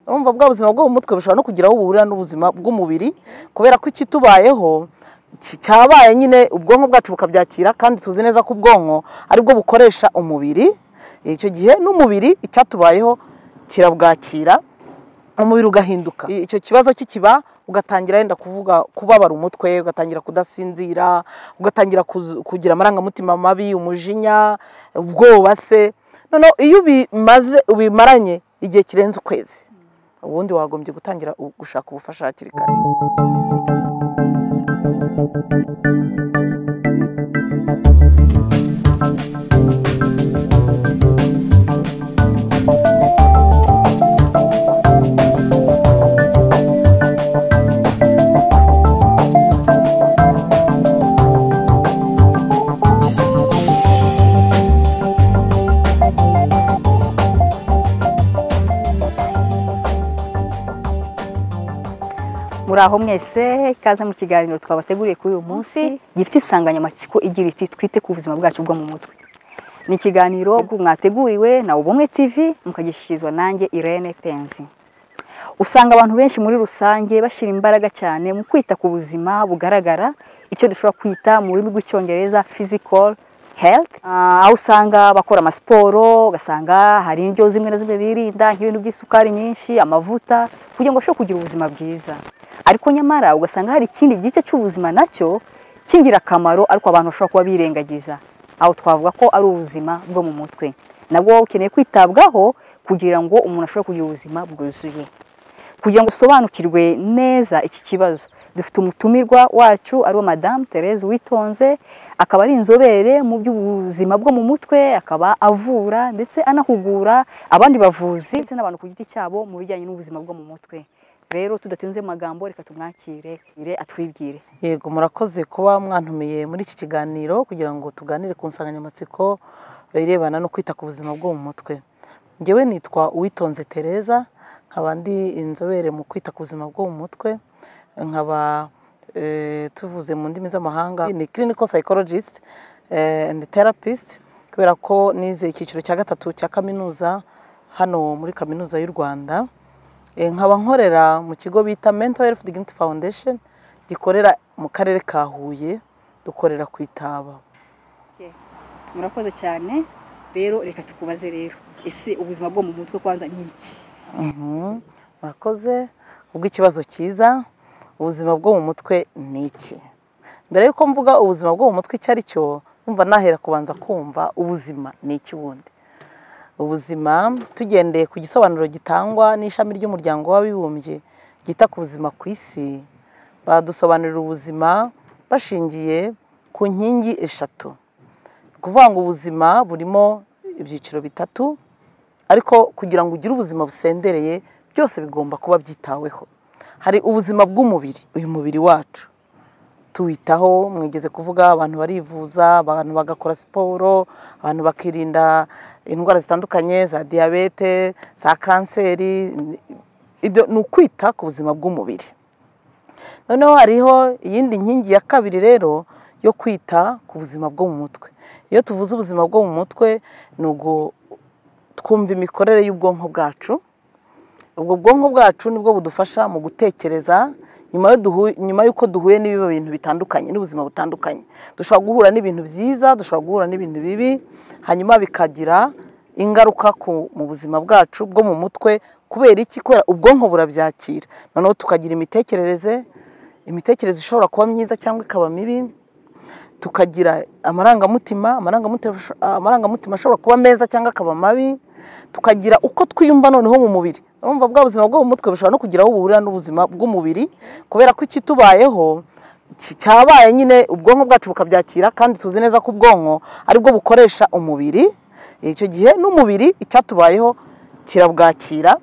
urumva bwa buzima bwo mu mutwe bushobora no kugiraho ubuhurira n'ubuzima bw'umubiri kubera ko ikitubayeho cyabaye nyine ubwonko bwacu bukabyakira kandi tuzi neza ko ubwonko aribwo bukoresha umubiri. Icyo gihe n'umubiri icyatubayeho kirabwakira, umubiri ugahinduka. Icyo kibazo kikiba ugatangira yenda kuvuga kubabara umutwe, ugatangira kudasinzira, ugatangira kugira amarangamutima mabi, umujinya, ubwoba se. Noneho iyo ubimaranye igihe kirenze ukwezi, ubundi wagombye gutangira gushaka ubufasha hakiri kare. Muraho mwese, ikaze mu kiganiro twabateguriye kuri uyu munsi gifite insanganyamatsiko igira iti twite ku buzima bwacu bwo mu mutwe. Ni ikiganiro mwateguriwe na Ubumwe TV mukagishikirizwa nanjye Irene Penzi. Usanga abantu benshi muri rusange bashyira imbaraga cyane mu kwita ku buzima bugaragara, icyo dushobora kwita mu rurimi rw'icyongereza physical health. Aho usanga bakora amasiporo, ugasanga hari indyo zimwe na zimwe birinda nk'ibintu by'isukari nyinshi, amavuta, kugira ngo bashobore kugira ubuzima bwiza. Ariko nyamara ugasanga hari ikindi gice cy'ubuzima nacyo cy'ingirakamaro ariko abantu bashobora kuba birengagiza. Aho twavuga ko ari ubuzima bwo mu mutwe. Nabwo ukeneye kwitabwaho kugira ngo umuntu ashobore kugira ubuzima bwuzuye. Kugira ngo usobanukirwe neza iki kibazo, dufite umutumirwa wacu ari Madame Thérèse Uwitonze, akaba ari inzobere mu by'ubuzima bwo mu mutwe, akaba avura ndetse anahugura abandi bavuzi ndetse n'abantu ku giti cyabo mu bijyanye n'ubuzima bwo mu mutwe. Rero tudatinze mu magambo reka tumwakire atwibwire. Yego, murakoze kuba mwantumiye muri iki kiganiro kugira ngo tuganire ku nsanganyamatsiko irebana no kwita ku buzima bwo mu mutwe. Njyewe nitwa Uwitonze Thérèse, nkaba ndi inzobere mu kwita ku buzima bwo mu mutwe, nkaba tuvuze mu ndimi z'amahanga ni clinical psychologist and therapist, kubera ko nize icyiciro cya gatatu cya kaminuza hano muri kaminuza y'u Rwanda. Nkaba nkorera mu kigo bita Mental Health Dignity Foundation gikorera mu karere ka Huye, dukorera ku Itaba. Murakoze cyane. Rero reka tukubaze rero, ese ubuzima bwo mu mutwe kwanza ni iki? Murakoze ubwo ikibazo cyiza. Ubuzima bwo mu mutwe ni iki? Mbere yuko mvuga ubuzima bwo mu mutwe icyo ari cyo, numva nahera kubanza kumva ubuzima ni iki bundi. Ubuzima tugendeye ku gisobanuro gitangwa n'ishami ry'umuryango w'abibumbye gita ku buzima ku isi, badusobanurira ubuzima bashingiye ku nkingi eshatu. Kuvuga ngo ubuzima burimo ibyiciro bitatu, ariko kugira ngo ugire ubuzima busendereye byose bigomba kuba byitaweho. Hari ubuzima bw'umubiri, uyu mubiri wacu tuwitaho, mwigeze kuvuga abantu barivuza, abantu bagakora siporo, abantu bakirinda indwara zitandukanye za diyabete, za kanseri. Ibyo ni ukwita ku buzima bw'umubiri. Noneho hariho iyindi nkingi ya kabiri rero yo kwita ku buzima bwo mu mutwe. Iyo tuvuze ubuzima bwo mu mutwe ni twumva imikorere y'ubwonko bwacu. Ubwo bwonko bwacu nibwo budufasha mu gutekereza nyuma y'uko duhuye n'ibintu bitandukanye n'ubuzima butandukanye. Dushobora guhura n'ibintu byiza, dushobora guhura n'ibintu bibi, hanyuma bikagira ingaruka mu buzima bwacu bwo mu mutwe. Kubera iki? Kubera ubwonko burabyakira. Noneho tukagira imitekerereze ishobora kuba myiza cyangwa ikaba mibi. Tukagira amarangamutima ashobora kuba meza cyangwa akaba mabi. Tukagira uko twiyumva noneho mu mubiri. Urumva bwa buzima bwo mu mutwe bushobora no kugiraho ubuhurira n'ubuzima bw'umubiri kubera ko ikitubayeho cyabaye nyine ubwonko bwacu bukabyakira kandi tuzi neza ko ubwonko aribwo bukoresha umubiri. Icyo gihe n'umubiri icyatubayeho kirabwakira,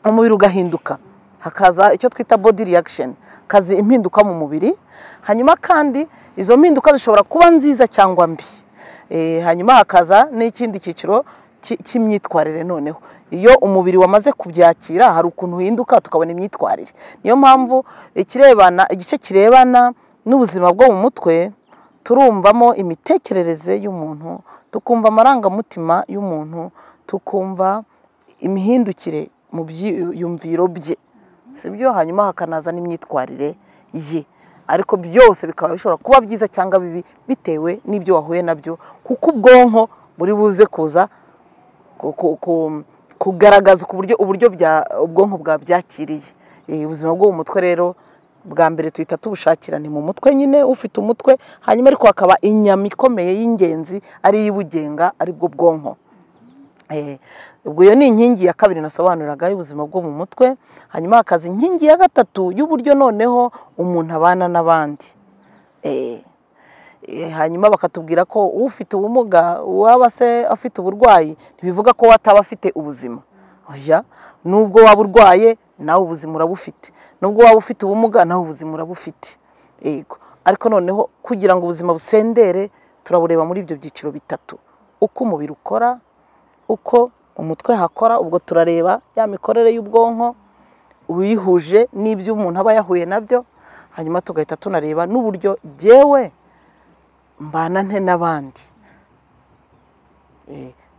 umubiri ugahinduka, hakaza icyo twita body reaction, kazi impinduka mu mubiri. Hanyuma kandi izo mpinduka zishobora kuba nziza cyangwa mbi. Hanyuma hakaza n'ikindi cyiciro cy'imyitwarire. Noneho iyo umubiri wamaze kubyakira hari ukuntu uhinduka tukabona imyitwarire. Niyo mpamvu igice kirebana n'ubuzima bwo mu mutwe turumvamo imitekerereze y'umuntu, tukumva amarangamutima y'umuntu, tukumva imihindukire mu byiyumviro bye, sibyo, hanyuma hakanaza n'imyitwarire ye, ariko byose bikaba bishobora kuba byiza cyangwa bibi bitewe n'ibyo wahuye nabyo, kuko ubwonko buri buze kuza kugaragaza uburyo ubwonko bwabyakiriye. Ubuzima bwo mu mutwe rero bwa mbere tuhita tubushakira ni mu mutwe nyine, ufite umutwe, hanyuma ariko hakaba inyama ikomeye y'ingenzi ari iyibugenga, ari bwo bwonko. Ubwo iyo ni inkingi ya kabiri nasobanuraga y'ubuzima bwo mu mutwe. Hanyuma hakaza inkingi ya gatatu y'uburyo noneho umuntu abana n'abandi. Hanyuma bakatubwira ko ufite ubumuga waba se afite uburwayi ntibivuga ko wataba afite ubuzima. Oya, nubwo waba urwaye nawe ubuzima urabufite, nubwo waba ufite ubumuga nawe ubuzima urabufite. Yego, ariko noneho kugira ngo ubuzima busendere turabureba muri ibyo byiciro bitatu: uko umubiri ukora, uko umutwe hakora, ubwo turareba ya mikorere y'ubwonko uyihuje n'ibyo umuntu aba yahuye nabyo, hanyuma tugahita tunareba n'uburyo jyewe mbana nte n'abandi.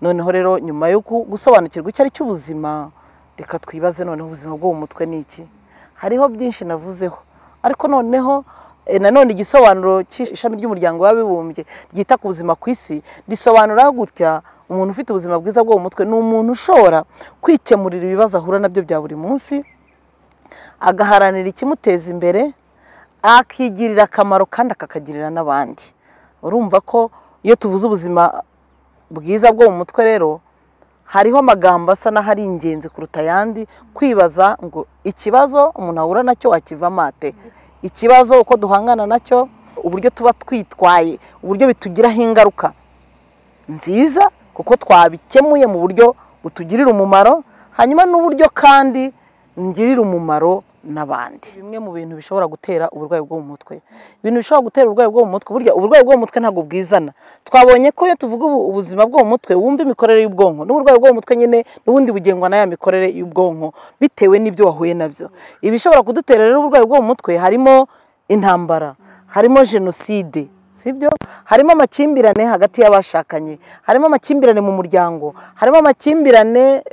Noneho rero nyuma yo gusobanukirwa icyo ari cy'ubuzima, reka twibaze noneho ubuzima bwo mu mutwe ni iki. Hariho byinshi navuzeho, ariko noneho nanone igisobanuro cy'ishami ry'umuryango w'abibumbye ryita ku buzima ku isi risobanura gutya: umuntu ufite ubuzima bwiza bwo mu mutwe ni umuntu ushobora kwikemurira ibibazo ahura nabyo bya buri munsi, agaharanira ikimuteza imbere, akigirira akamaro kandi akakagirira n'abandi. Urumva ko iyo tuvuze ubuzima bwiza bwo mu mutwe rero hariho amagambo asa n'ahari ingenzi kuruta ayandi. Kwibaza ngo ikibazo umuntu ahura nacyo wakivamo ate, ikibazo uko duhangana nacyo, uburyo tuba twitwaye, uburyo bitugiraho ingaruka nziza kuko twabikemuye mu buryo butugirira umumaro, hanyuma n'uburyo kandi ngirira umumaro n'abandi. Bimwe mu bintu bishobora gutera uburwayi bwo mu mutwe. Ibintu bishobora gutera uburwayi bwo mu mutwe, burya uburwayi bwo mu mutwe ntabwo bwizana. Twabonye ko iyo tuvuga ubuzima bwo mu mutwe wumva imikorere y'ubwonko, n'uburwayi bwo mu mutwe nyine n'ubundi bugengwa na ya mikorere y'ubwonko bitewe n'ibyo wahuye nabyo. Ibishobora kudutera rero uburwayi bwo mu mutwe harimo intambara, harimo jenoside, sibyo, harimo amakimbirane hagati y'abashakanye, harimo amakimbirane mu muryango, harimo amakimbirane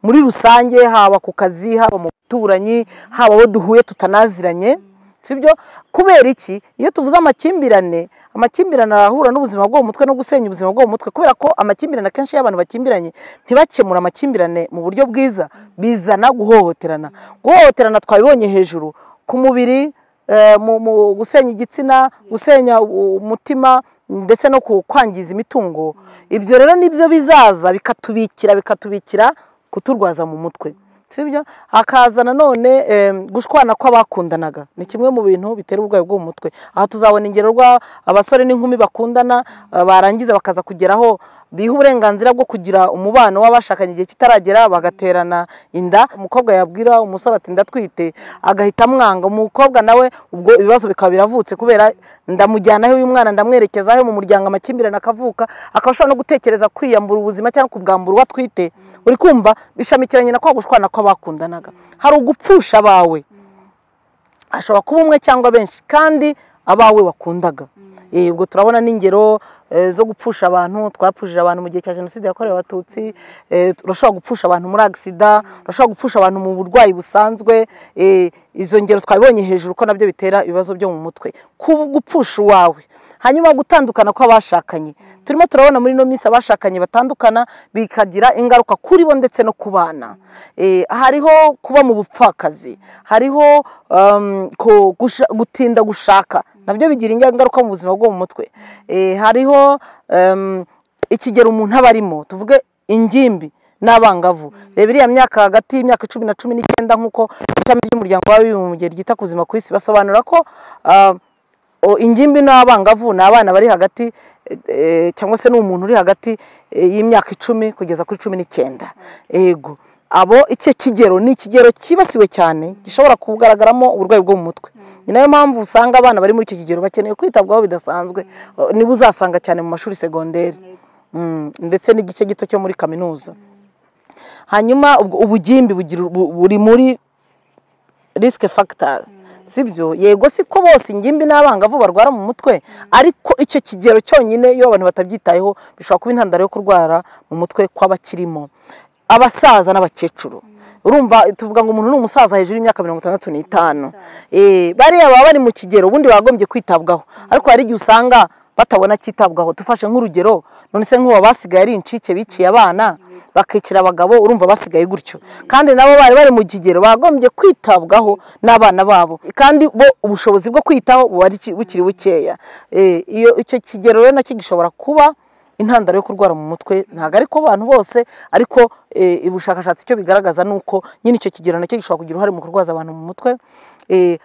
muri rusange, haba ku kazi, haba mu baturanyi, haba abo duhuye tutanaziranye, sibyo. Kubera iki? Iyo tuvuze amakimbirane arahura n'ubuzima bwo mu mutwe no gusenya ubuzima bwo mu mutwe, kubera ko amakimbirane akenshi y'abantu bakimbiranye ntibakemura amakimbirane mu buryo bwiza, bizana guhohoterana. Guhohoterana twabibonye hejuru ku mubiri, mu gusenya igitsina, gusenya umutima, ndetse no kwangiza imitungo. Ibyo rero nibyo bizaza bikatubikira kuturwaza mu mutwe, sibyo. Hakaza nanone gushwana kw'abakundanaga, ni kimwe mu bintu bitera uburwayi bwo mu mutwe. Aha tuzabona ingero abasore n'inkumi bakundana, barangiza bakaza kugeraho biha uburenganzira bwo kugira umubano w'abashakanye igihe kitaragera, bagaterana inda. Umukobwa yabwira umusore ati ndatwite, agahita amwanga. Umukobwa nawe ubwo ibibazo bikaba biravutse, kubera ndamujyanaho uyu mwana, ndamwerekezaho mu muryango, amakimbirane akavuka, akaba ashobora no gutekereza kwiyambura ubuzima cyangwa kubwambura uwo atwite. Uri kumva bishamikiranye na kwa gushwana kw'abakundanaga. Hari ugupfusha abawe, ashobora kuba umwe cyangwa benshi, kandi abawe wakundaga. Ubwo turabona n'ingero zo gupfusha abantu. Twapfushije abantu mu gihe cya jenoside yakorewe abatutsi, urashobora gupfusha abantu muri agisida, urashobora gupfusha abantu mu burwayi busanzwe. Izo ngero twabibonye hejuru ko nabyo bitera ibibazo byo mu mutwe. Gupfusha uwawe, hanyuma gutandukana kw'abashakanye. Turimo turabona muri ino minsi abashakanye batandukana, bikagira ingaruka kuri bo ndetse no ku bana. Hariho kuba mu bupfakazi, hariho gutinda gushaka, nabyo bigira ingaruka mu buzima bwo mu mutwe. Hariho ikigero umuntu aba arimo, tuvuge ingimbi n'abangavu. Reba iriya myaka hagati y'imyaka 10 na 19, nk'uko ishami ry'umuryango w'abibumbye ryita ku buzima ku isi basobanura ko ingimbi n'abangavu ni abana bari hagati cyangwa se n'umuntu uri hagati y'imyaka 10 kugeza kuri 19. Ego, abo icyo kigero ni ikigero kibasiwe cyane, gishobora kugaragaramo uburwayi bwo mu mutwe. Ni nayo mpamvu usanga abana bari muri icyo kigero bakeneye kwitabwaho bidasanzwe. Niba uzasanga cyane mu mashuri segonderi ndetse n'igice gito cyo muri kaminuza. Hanyuma ubugimbi buri muri risk factors, sibyo. Yego siko bose ingimbi n'abangavu barwara mu mutwe, ariko icyo kigero cyonyine iyo abantu batabyitayeho bishobora kuba intandaro yo kurwara mu mutwe kw'abakirimo. Abasaza n'abakecuru urumva tuvuga ngo umuntu ni umusaza hejuru y'imyaka 65. Bariya baba bari mu kigero ubundi bagombye kwitabwaho, ariko hari igihe usanga batabona cyitabwaho. Tufashe nk'urugero, none se nk'uwo basigaye ari incike biciye abana bakicira abagabo, urumva basigaye gutyo, kandi nabo bari mu kigero bagombye kwitabwaho n'abana babo, kandi bo ubushobozi bwo kwitaho bukiri bukeya. Iyo icyo kigero rero nacyo gishobora kuba intandaro yo kurwara mu mutwe. Ntabwo ariko abantu bose, ariko ubushakashatsi icyo bigaragaza nuko nyine icyo kigero nacyo gishobora kugira uruhare mu kurwaza abantu mu mutwe.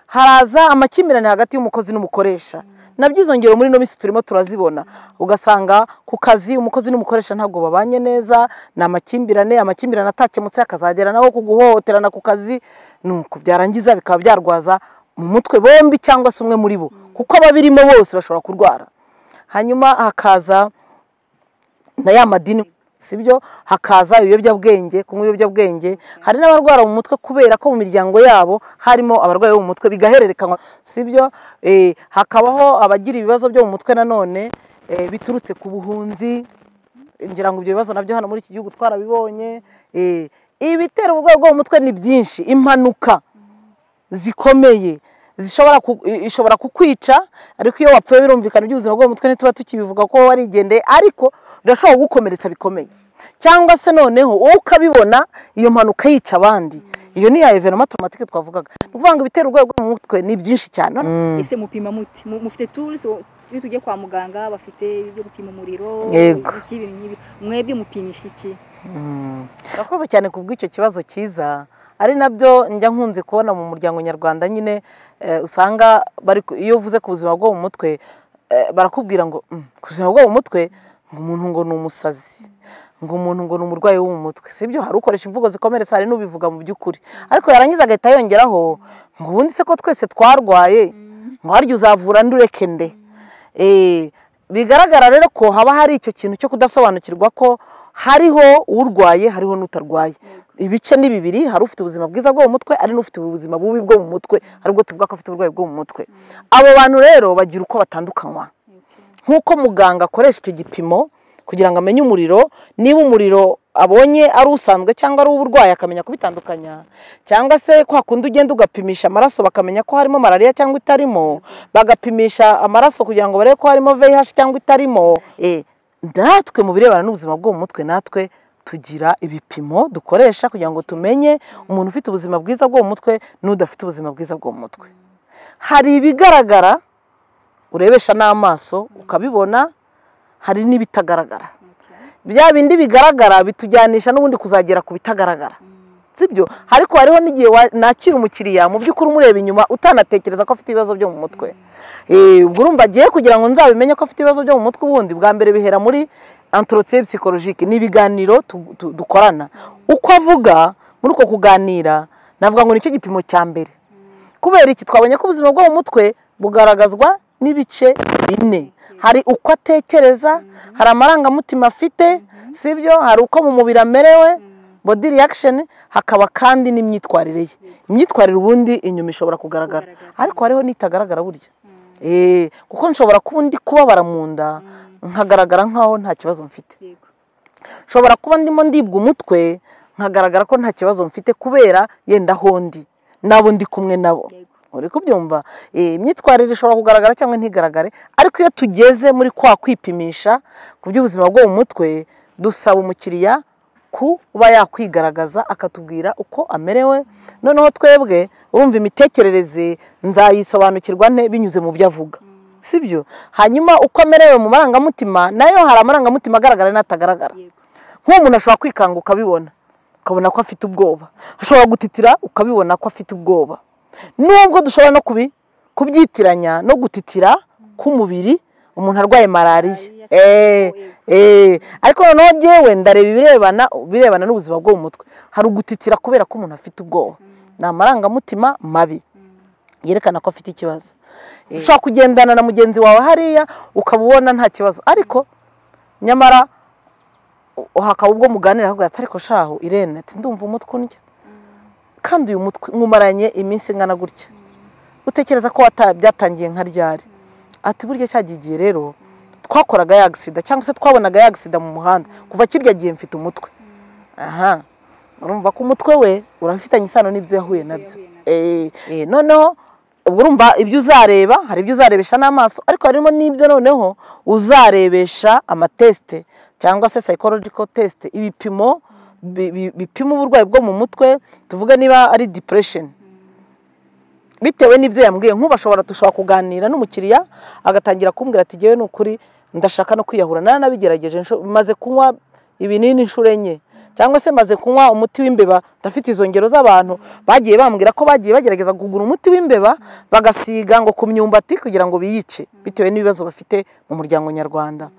Haraza amakimbirane hagati y'umukozi n'umukoresha, nabyo izo ngero muri ino minsi turimo turazibona. Ugasanga ku kazi umukozi n'umukoresha ntabwo babanye neza, ni amakimbirane atakemutse akazagera naho kuguhohoterana ku kazi, nuko byarangiza bikaba byarwaza mu mutwe bombi cyangwa se umwe muri bo, kuko ababirimo bose bashobora kurwara. Hanyuma hakaza na ya madini, sibyo, hakaza ibiyobyabwenge, kunywa ibiyobyabwenge. Hari n'abarwara mu mutwe kubera ko mu miryango yabo harimo abarwayi bo mu mutwe bigahererekanwa, sibyo. Hakabaho abagira ibibazo byo mu mutwe nanone biturutse ku buhunzi. Ngira ngo ibyo bibazo nabyo hano muri iki gihugu twarabibonye. Ibitera uburwayi bwo mu mutwe ni byinshi. Impanuka zikomeye ishobora kukwica, ariko iyo wapfuye birumvikana iby'ubuzima bwo mu mutwe ntituba tukibivuga ko warigendeye, ariko birashobora gukomeretsa bikomeye. Cyangwa se noneho wowe ukabibona iyo mpanuka yica abandi. Iyo ni ya evenement automatique twavugaga. Kuvuga ngo ibitera uburwayi bwo mu mutwe ni byinshi cyane. Ese mupima muti? Mufite tools iyo tujye kwa muganga bafite ibyo gupima umuriro, iki mwebwe mupimisha iki? Urakoze cyane kubw'icyo kibazo cyiza. Ari nabyo njya nkunze kubona mu muryango nyarwanda nyine, usanga iyo uvuze ku buzima bwo mu mutwe barakubwira ngo ku buzima bwo mu mutwe ngo umuntu ngo ni umusazi, ngo umuntu ngo ni umurwayi wo mu mutwe, sibyo. Hari ukoresha imvugo zikomeretsa, hari n'ubivuga mu by'ukuri, ariko yarangiza agahita yongeraho ngo ubundi se ko twese twarwaye, ngo harya uzavura ndureke nde. Bigaragara rero ko haba hari icyo kintu cyo kudasobanukirwa ko hariho urwaye hariho n'utarwaye. Ibice ni bibiri, hari ufite ubuzima bwiza bwo mu mutwe, ari n'ufite ubuzima bubi bwo mu mutwe, hari ubwo tuvuga ko afite uburwayi bwo mu mutwe. Abo bantu rero bagira uko batandukanywa, nk'uko muganga akoresha icyo gipimo kugira ngo amenye umuriro, niba umuriro abonye ari usanzwe cyangwa ari uburwayi akamenya kubitandukanya, cyangwa se kwa kundi ugenda ugapimisha amaraso bakamenya ko harimo malaria cyangwa itarimo, bagapimisha amaraso kugira ngo barebe ko harimo VIH cyangwa itarimo. Natwe mu birebana n'ubuzima bwo mu mutwe, natwe tugira ibipimo dukoresha kugira ngo tumenye umuntu ufite ubuzima bwiza bwo mu mutwe n'udafite ubuzima bwiza bwo mu mutwe. Hari ibigaragara urebesha n'amaso ukabibona, hari n'ibitagaragara. Bya bindi bigaragara bitujyanisha n'ubundi kuzagera ku bitagaragara, sibyo. Ariko hariho n'igihe nakira umukiriya mu by'ukuri umureba inyuma utanatekereza ko afite ibibazo byo mu mutwe. Ubwo urumva agiye kugira ngo nzabimenye ko afite ibibazo byo mu mutwe, ubundi bwa mbere bihera muri entretien psychologique, ni ibiganiro dukorana. Uko avuga muri uko kuganira, navuga ngo nicyo gipimo cya mbere. Kubera iki? Twabonye ko ubuzima bwo mu mutwe bugaragazwa n'ibice bine. Hari uko atekereza, hari amarangamutima afite, sibyo, hari uko mu mubiri amerewe, body reaction, hakaba kandi n'imyitwarire ye. Imyitwarire ubundi inyuma ishobora kugaragara, ariko hariho n'itagaragara burya. Kuko nshobora kuba ndi kubabara mu nda nkagaragara nkaho nta kibazo mfite. Nshobora kuba ndimo ndibwa umutwe nkagaragara ko nta kibazo mfite kubera yenda hondi nabo ndi kumwe nabo. Uri kubyumva? Imyitwarire ishobora kugaragara cyangwa ntigaragare, ariko iyo tugeze muri kwa kwipimisha ku by'ubuzima bwo mu mutwe, dusaba umukiriya kuba yakwigaragaza akatubwira uko amerewe. Noneho twebwe urumva imitekerereze nzayisobanukirwa nte binyuze mu byo avuga, sibyo. Hanyuma uko amerewe mu marangamutima, nayo hari amarangamutima agaragara n'atagaragara. Nk'umuntu ashobora kwikanga ukabibona, ukabona ko afite ubwoba. Ashobora gutitira ukabibona ko afite ubwoba. Nubwo dushobora no kubyitiranya no gutitira k'umubiri umuntu arwaye malaria. Ariko noneho jyewe ndareba birebana n'ubuzima bwo mu mutwe. Hari ugutitira kubera ko umuntu afite ubwoba, ni amarangamutima mabi yerekana ko afite ikibazo. Ushobora kugendana na mugenzi wawe hariya ukabubona nta kibazo, ariko nyamara hakaba ubwo muganira ahubwo atariko shaho Irene ati ndumva umutwe undya, kandi uyu mutwe nkumaranye iminsi ngana gutya, utekereza ko byatangiye nka ryari? Ati burya cyagiye rero twakoraga ya accident cyangwa se twabonaga ya accident mu muhanda, kuva kirya gihe mfite umutwe. urumva ko umutwe we urafitanye isano n'ibyo yahuye nabyo. Noneho ubwo urumva ibyo uzareba, hari ibyo uzarebesha n'amaso, ariko harimo n'ibyo noneho uzarebesha amatesite cyangwa se psychological test, ibipimo bipima uburwayi bwo mu mutwe. Tuvuge niba ari depression, bitewe n'ibyo yambwiye. Dushobora kuganira n'umukiriya agatangira kumbwira ati ngewe n'ukuri ndashaka no kwiyahura, nabigerageje, maze kunywa ibinini inshuro enye, cyangwa se maze kunywa umuti w'imbeba. Ndafite izo ngero z'abantu bagiye bambwira ko bagiye bagerageza kugura umuti w'imbeba bagasiga ngo ku myumbati kugira ngo biyice, bitewe n'ibibazo bafite mu muryango nyarwanda.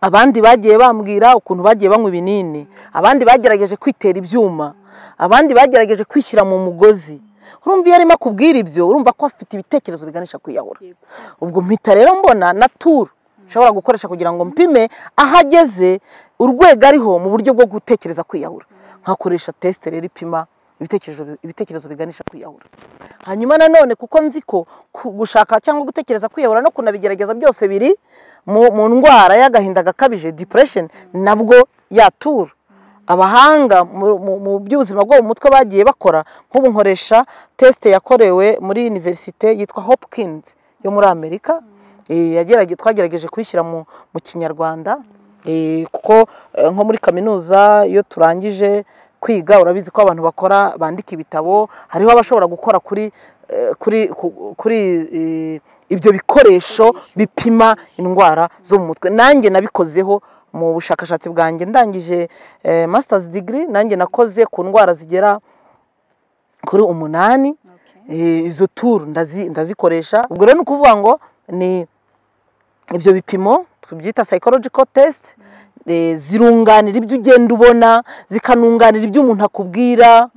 Abandi bagiye bambwira ukuntu bagiye banywa ibinini, abandi bagerageje kwitera ibyuma, abandi bagerageje kwishyira mu mugozi. Urumva iyo arimo kubwira ibyo, urumva ko afite ibitekerezo biganisha kwiyahura. Ubwo mpita rero mbona na tour nshobora gukoresha kugira ngo mpime ahageze urwego ariho mu buryo bwo gutekereza kwiyahura. Nkakoresha test rero ipima ibitekerezo biganisha kwiyahura. Hanyuma nanone kuko nzi ko gushaka cyangwa gutekereza kwiyahura no kunabigerageza byose biri mu ndwara y'agahinda gakabije, depression, nabwo ya tour abahanga mu by'ubuzima bwo mu mutwe bagiye bakora. Nk'ubu nkoresha test yakorewe muri universite yitwa Hopkins yo muri Amerika. Twagerageje kuyishyira mu kinyarwanda, kuko nko muri kaminuza iyo turangije kwiga urabizi ko abantu bakora bandika ibitabo, hariho abashobora gukora kuri ibyo bikoresho bipima indwara zo mu mutwe. Nanjye nabikozeho mu bushakashatsi bwanjye ndangije masters degree, nanjye nakoze ku ndwara zigera kuri 8. Izo tour ndazikoresha. Ubwo rero ni ukuvuga ngo ni ibyo bipimo tubyita psychological test, zirunganira ibyo ugenda ubona, zikanunganira ibyo umuntu akubwira,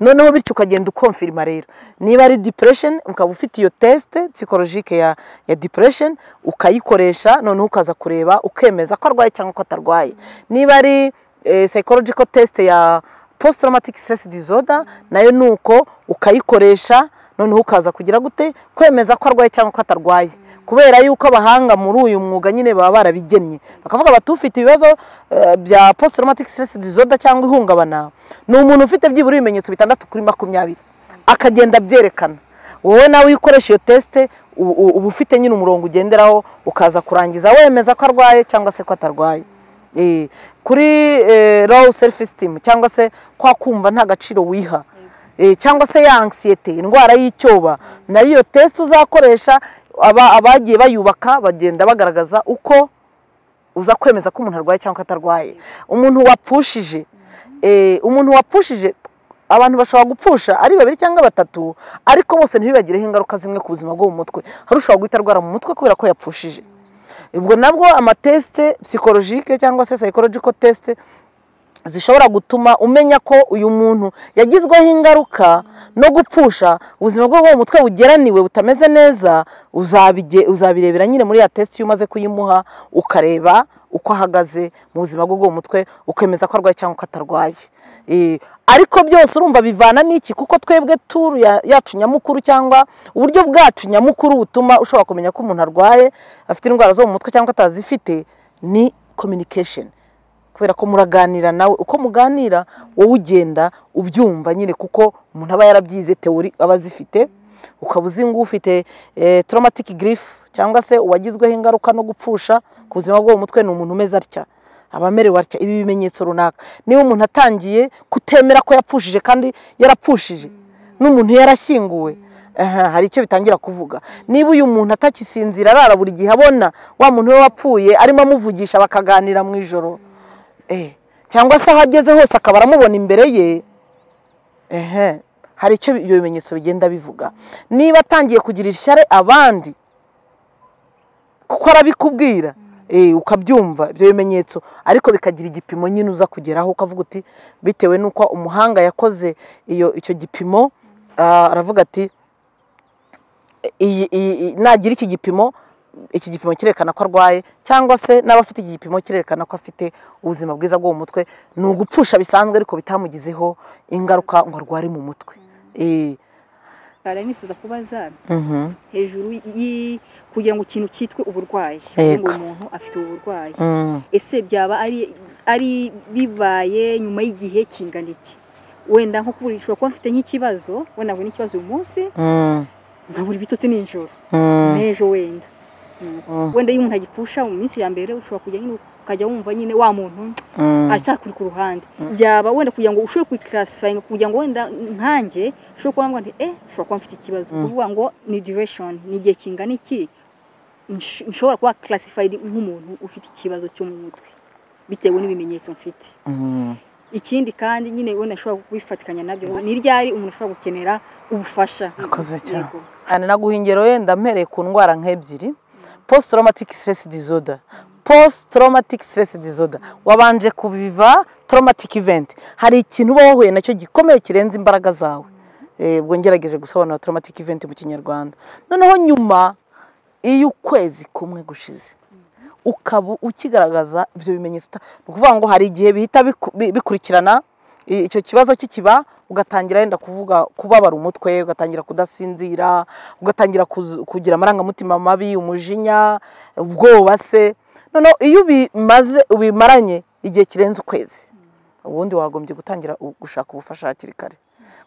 noneho bityo ukagenda ukonfirma. Rero niba ari depression ukaba ufite iyo test psychologique ya depression ukayikoresha, noneho ukaza kureba ukemeza ko arwaye cyangwa ko atarwaye. Niba ari psychological test ya post traumatic stress disorder, nayo nuko ukayikoresha, noneho ukaza kugira gute kwemeza ko arwaye cyangwa ko atarwaye. Kubera yuko abahanga muri uyu mwuga nyine baba barabigennye, bakavuga bati ufite ibibazo bya post traumatic stress disorder cyangwa ihungabana ni umuntu ufite byibura ibimenyetso 6 kuri 20 akagenda abyerekana. Wowe nawe uyikoresha iyo test uba ufite nyine umurongo ugenderaho, ukaza kurangiza wemeza ko arwaye cyangwa se ko atarwaye. Kuri low self esteem cyangwa se kwa kumva nta gaciro wiha, cyangwa se ya anxiety, indwara y'icyoba, nayo iyo test uzakoresha. Abagiye bayubaka bagenda bagaragaza uko uza kwemeza ko umuntu arwaye cyangwa atarwaye. Umuntu wapfushije, abantu bashobora gupfusha ari 2 cyangwa 3, ariko bose ntibibagireho ingaruka zimwe ku buzima bwo mu mutwe. Hari ushobora guhita arwara mu mutwe kubera ko yapfushije. Ubwo nabwo amateste psychologique cyangwa se psychological test zishobora gutuma umenya ko uyu muntu yagizweho ingaruka no gupfusha, ubuzima bwo mu mutwe bugeraniwe butameze neza. Uzabirebera nyine muri ya test iyo umaze kuyimuha, ukareba uko ahagaze mu buzima bwo mu mutwe, ukemeza ko arwaye cyangwa ko atarwaye. Ariko byose urumva bivana n'iki, kuko twebwe tour yacu nyamukuru cyangwa uburyo bwacu nyamukuru butuma ushobora kumenya ko umuntu arwaye afite indwara zo mu mutwe cyangwa atazifite ni communication. Kubera ko muraganira nawe, uko muganira wowe ugenda ubyumva nyine, kuko umuntu aba yarabyize teori aba zifite. Ukaba uzi ngo ufite traumatic grief cyangwa se uwagizweho ingaruka no gupfusha ku buzima bwo mu mutwe ni umuntu umeze atya, abamerewe atya, ibi bimenyetso runaka. Niba umuntu atangiye kutemera ko yapfushije kandi yarapfushije n'umuntu yarashyinguwe, hari icyo bitangira kuvuga. Niba uyu muntu atakisinzira arara buri gihe abona wa muntu we wapfuye arimo amuvugisha bakaganira mu ijoro, cyangwa se aho ageze hose akaba aramubona imbere ye, hari icyo ibyo bimenyetso bigenda bivuga. Niba atangiye kugira ishyari abandi kuko arabikubwira, ukabyumva ibyo bimenyetso, ariko bikagira igipimo nyine uza kugeraho ukavuga uti bitewe n'uko umuhanga yakoze icyo gipimo, aravuga ati nagira iki gipimo kirerekana ko arwaye, cyangwa se n'abafite iki gipimo kirerekana ko afite ubuzima bwiza bwo mu mutwe. Ni ugupfusha bisanzwe ariko bitamugizeho ingaruka ngo arware mu mutwe. Nifuza kubaza hejuru kugira ngo ikintu cyitwe uburwayi, ngo umuntu afite uburwayi, ese byaba ari bibaye nyuma y'igihe kingana iki wenda nko kubura ishobora kuba mfite nk'ikibazo wenda ngo n'ikibazo uyu munsi nkabura ibitotsi nijoro n'ejo wenda wenda iyo umuntu agipfusha mu minsi ya mbere ushobora kujya nyine ukajya wumva nyine wa muntu aracyakuri ku ruhande byaba wenda kugira ngo ushobore kwiclassifying kugira ngo wenda nkanjye ushobora kuba ngo ushobora kuba mfite ikibazo kuvuga ngo ni duration ni igihe kingana iki nshobora kuba classified nk'umuntu ufite ikibazo cyo mu mutwe bitewe n'ibimenyetso mfite ikindi kandi nyine wenda nshobora kubifatikanya nabyo ni ryari umuntu ashobora gukenera ubufasha akoze cyane naguha ingero wenda mpereye ku ndwara nk'ebyiri post traumatic stress disorder wabanje kubiva traumatic event hari ikintu uba wahuye nacyo gikomeye kirenze imbaraga zawe ubwo ngerageje gusobanura traumatic event mu kinyarwanda noneho nyuma iyo ukwezi kumwe gushize ukaba ukigaragaza ibyo bimenyetso ukuvuga ngo hari igihe bihita bikurikirana icyo kibazo kikiba ugatangira yenda kuvuga kubabara umutwe ugatangira kudasinzira ugatangira kugira amarangamutima mabi umujinya ubwoba se noneho iyo ubimaranye igihe kirenze ukwezi ubundi wagombye gutangira gushaka ubufasha hakiri kare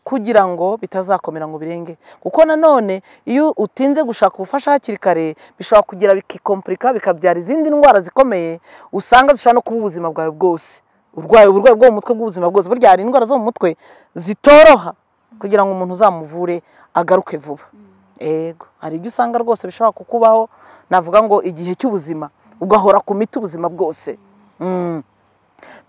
kugira ngo bitazakomera ngo birenge kuko nanone iyo utinze gushaka ubufasha hakiri kare bishobora kugira bikikomplika bikabyara izindi ndwara zikomeye usanga zishobora no kuba ubuzima bwawe bwose uburwayi bwo mu mutwe bw'ubuzima bwose burya hari indwara zo mu mutwe zitoroha kugira ngo umuntu uzamuvure agaruke vuba yego hari ibyo usanga rwose bishobora kukubaho navuga ngo igihe cy'ubuzima ugahora ku miti ubuzima bwose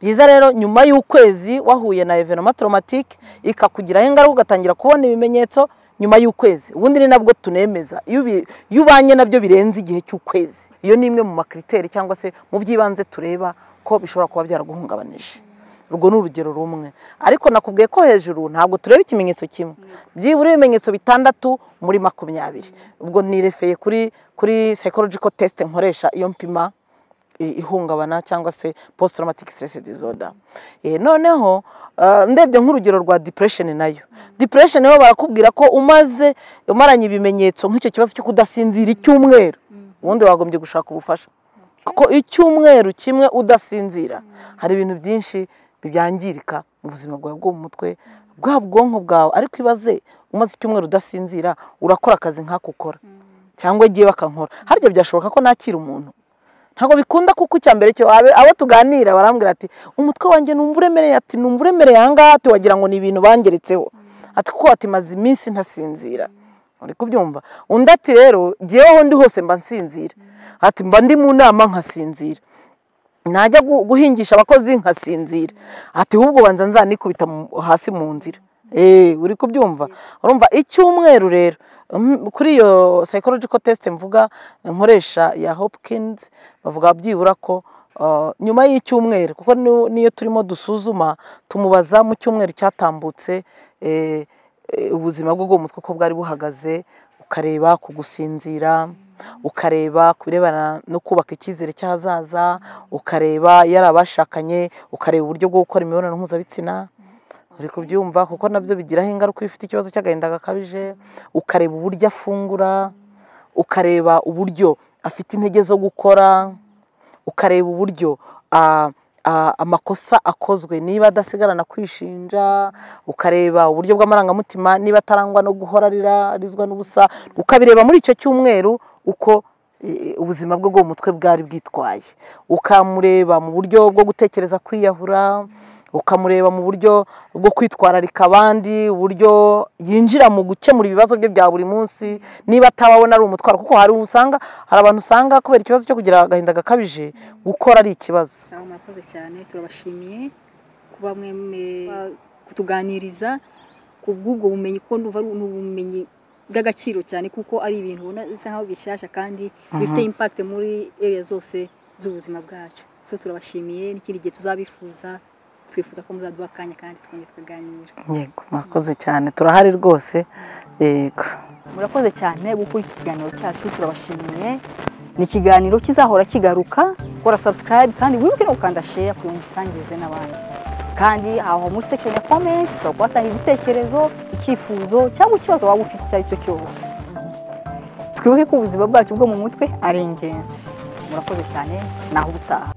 byiza rero nyuma y'ukwezi wahuye na evenement traumatique ikakugiraho ingaruka ugatangira kubona ibimenyetso nyuma y'ukwezi ubundi ni nabwo tunemeza iyo ubanye nabyo birenze igihe cy'ukwezi iyo ni imwe mu makriteri cyangwa se mu by'ibanze tureba ko bishobora kuba byaraguhungabanije urwo ni urugero rumwe ariko nakubwiye ko hejuru ntabwo tureba ikimenyetso kimwe byibura ibimenyetso 6 muri 20 ubwo nirefeye kuri psychological test nkoresha iyo mpima ihungabana cyangwa se post traumatic stress disorder noneho ndebye nk'urugero rwa depression nayo depression yo barakubwira ko umaranye ibimenyetso nk'icyo kibazo cyo kudasinzira icyumweru ubundi wagombye gushaka ubufasha kuko icyumweru kimwe udasinzira hari ibintu byinshi byangirika mu buzima bwawe bwo mu mutwe bwa bwonko bwawe ariko ibaze umaze icyumweru udasinzira urakora akazi nk'akukora cyangwa igiye bakankora harya byashoboka ko nakira umuntu ntabwo bikunda kuko icyambere cyo abo tuganira barambwira ati umutwe wanjye numva uremereye ati numva uremereye ahangaha ati wagira ngo ni ibintu bangeretseho ati kuko ati maze iminsi ntasinzira uri kubyumva undi ati rero jyeweho ndi hose mba nsinzira ati mba ndi mu nama nkasinzira najya guhingisha abakozi nkasinzira ati ahubwo banza nzanikubita hasi mu nzira uri kubyumva urumva icyumweru rero kuri iyo psychological test mvuga nkoresha ya Hopkins bavuga byibura ko nyuma y'icyumweru kuko niyo turimo dusuzuma tumubaza mu cyumweru cyatambutse ubuzima bwo mu mutwe ko bwari buhagaze ukareba kugusinzira ukareba kubirebana no kubaka icyizere cy'ahazaza ukareba yarabashakanye ukareba uburyo bwo gukora imibonano mpuzabitsina uri kubyumva kuko nabyo bigiraho ingaruka ifite ikibazo cy'agahinda gakabije ukareba uburyo afungura ukareba uburyo afite intege zo gukora ukareba uburyo amakosa akozwe niba adasigarana kwishinja ukareba uburyo bw'amarangamutima niba atarangwa no guhora arizwa n'ubusa ukabireba muri icyo cyumweru uko ubuzima bwo mu mutwe bwari bwitwaye ukamureba mu buryo bwo gutekereza kwiyahura ukamureba mu buryo bwo kwitwararika abandi uburyo yinjira mu gukemura ibibazo bye bya buri munsi niba atababona ari umutwaro kuko hari abantu usanga kubera ikibazo cyo kugira agahinda gakabije gukora ari ikibazo. Murakoze cyane turabashimiye kuba mwe kutuganiriza ku bw'ubwo bumenyi ko ndumva ari ubumenyi bw'agaciro cyane kuko ari ibintu ubona bisa nkaho bishyashya kandi bifite impact muri area zose z'ubuzima bwacu. So turabashimiye n'ikindi gihe tuzabifuza twifuza ko muzaduha akanya kandi twongeye tukaganira. Yego murakoze cyane turahari rwose. Yego murakoze cyane gukora ikiganiro cyacu turabashimiye. Ni ikiganiro kizahora kigaruka kora subscribe kandi wibuke no gukanda share kugira ngo usangize n'abandi. Kandi aho muri section ya comment twakwatanga igitekerezo icyifuzo cyangwa ikibazo waba ufite icyo ari cyo cyose. Twibuke ko ubuzima bwacu bwo mu mutwe ari ingenzi. Murakoze cyane naho ubutaha.